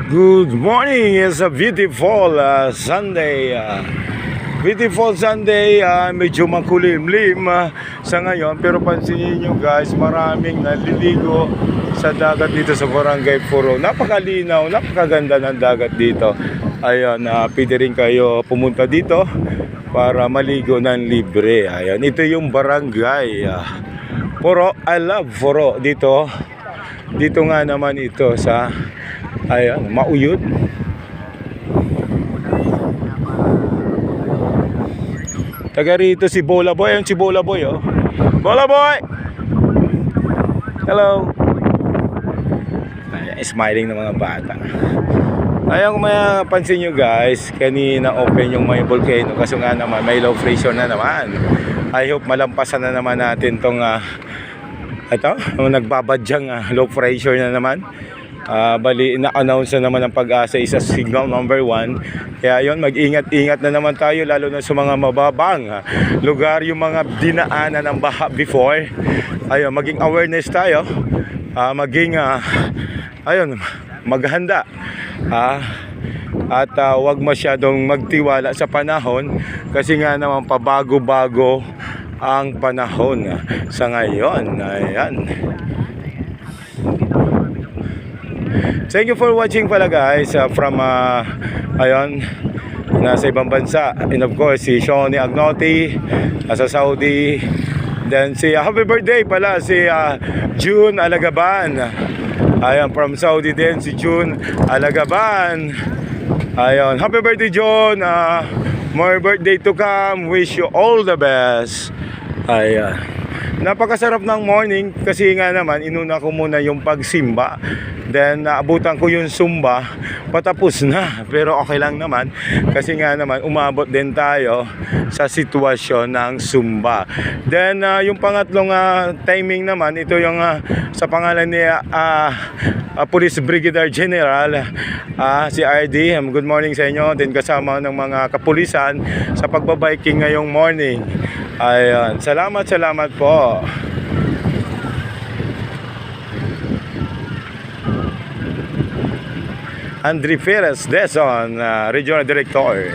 Good morning. It's a beautiful Sunday. Beautiful Sunday. Medyo makulimlim sa ngayon. Pero pansinin nyo guys, maraming naliligo sa dagat dito sa Barangay Foro. Napakalinaw, napakaganda ng dagat dito. Ayun, pwede rin kayo pumunta dito para maligo ng libre. Ayun, ito yung Barangay Foro. I love Foro dito. Dito nga naman ito sa Mauyod. Taga rito si Bola Boy. Ayun si Bola Boy, oh. Bola Boy! Hello! Ayan, smiling ng mga bata. Ayun, kung mapansin nyo guys, kanina open yung may volcano. Kaso nga naman, may low pressure na naman. I hope malampasan na naman natin tong nagbabadyang low pressure na naman. Bali, na-announce na naman ng Pag-asa isa signal number 1. Kaya yun, mag-ingat-ingat na naman tayo, lalo na sa mga mababang lugar, yung mga dinaanan ng baha before. Ayun, maging awareness tayo, maghanda, at wag masyadong magtiwala sa panahon, kasi nga naman pabago-bago ang panahon sa ngayon. Ayan. Thank you for watching pala guys, from nasa ibang bansa. And of course si Shoni Agnoti sa Saudi. Then si happy birthday pala si June Alagaban. Ayan, from Saudi din si June Alagaban. Ayan, happy birthday John, more birthday to come. Wish you all the best. Ayan, napakasarap ng morning kasi nga naman inuna ko muna yung pagsimba. Then naabutan ko yung Zumba, patapos na, pero okay lang naman kasi nga naman umabot din tayo sa sitwasyon ng Zumba. Then yung pangatlong timing naman, ito yung sa pangalan ni Police Brigadier General si RD. Good morning sa inyo, din kasama ng mga kapulisan sa pagbabiking ngayong morning. Ayun, salamat po. Andre Perez Deson, Regional Director.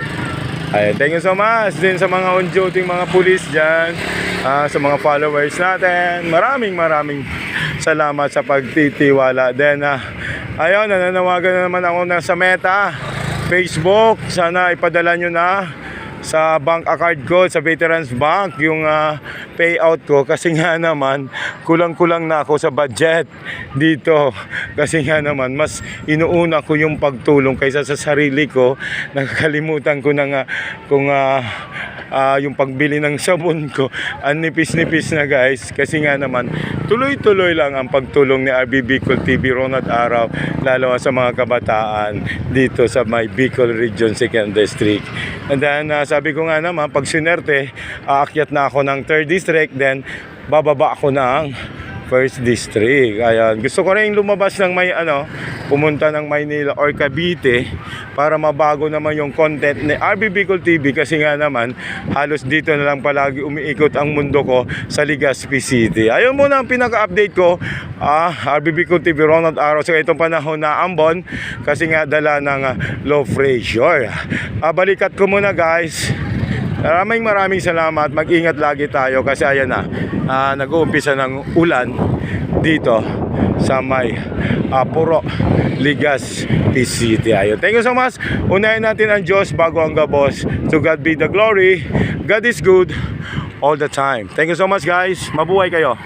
Ay, thank you so much din sa mga on-duty mga pulis dyan, sa mga followers natin. Maraming salamat sa pagtitiwala. Then, ayun, nananawagan na naman ako sa Meta, Facebook. Sana ipadala nyo na sa bank account ko, sa Veterans Bank, yung payout ko, kasi nga naman kulang-kulang na ako sa budget dito, kasi nga naman mas inuuna ko yung pagtulong kaysa sa sarili ko. Nakakalimutan ko na nga kung yung pagbili ng sabon ko, ang nipis-nipis na guys, kasi nga naman tuloy-tuloy lang ang pagtulong ni RB Bicol TV Ronald Araw, lalo sa mga kabataan dito sa may Bicol Region 2nd District. And then sabi ko nga naman, pag sinerte, aakyat na ako ng 3rd District, then bababa ako ng 1st District. Ayan, gusto ko rin lumabas ng pumunta ng Maynila or Cavite para mabago naman yung content ni RB Bicol TV, kasi nga naman halos dito na lang palagi umiikot ang mundo ko sa Legazpi City. Ayun muna ang pinaka-update ko, RB Bicol TV Ronald Araw sa itong panahon na ambon, kasi nga dala ng low pressure. Balikat ko muna guys. Maraming salamat. Mag-ingat lagi tayo kasi ayan na, nag-uumpisa ng ulan dito sa may Foro, Legazpi City. Ayun. Thank you so much. Unahin natin ang Diyos bago ang gabos. To God be the glory. God is good all the time. Thank you so much guys. Mabuhay kayo.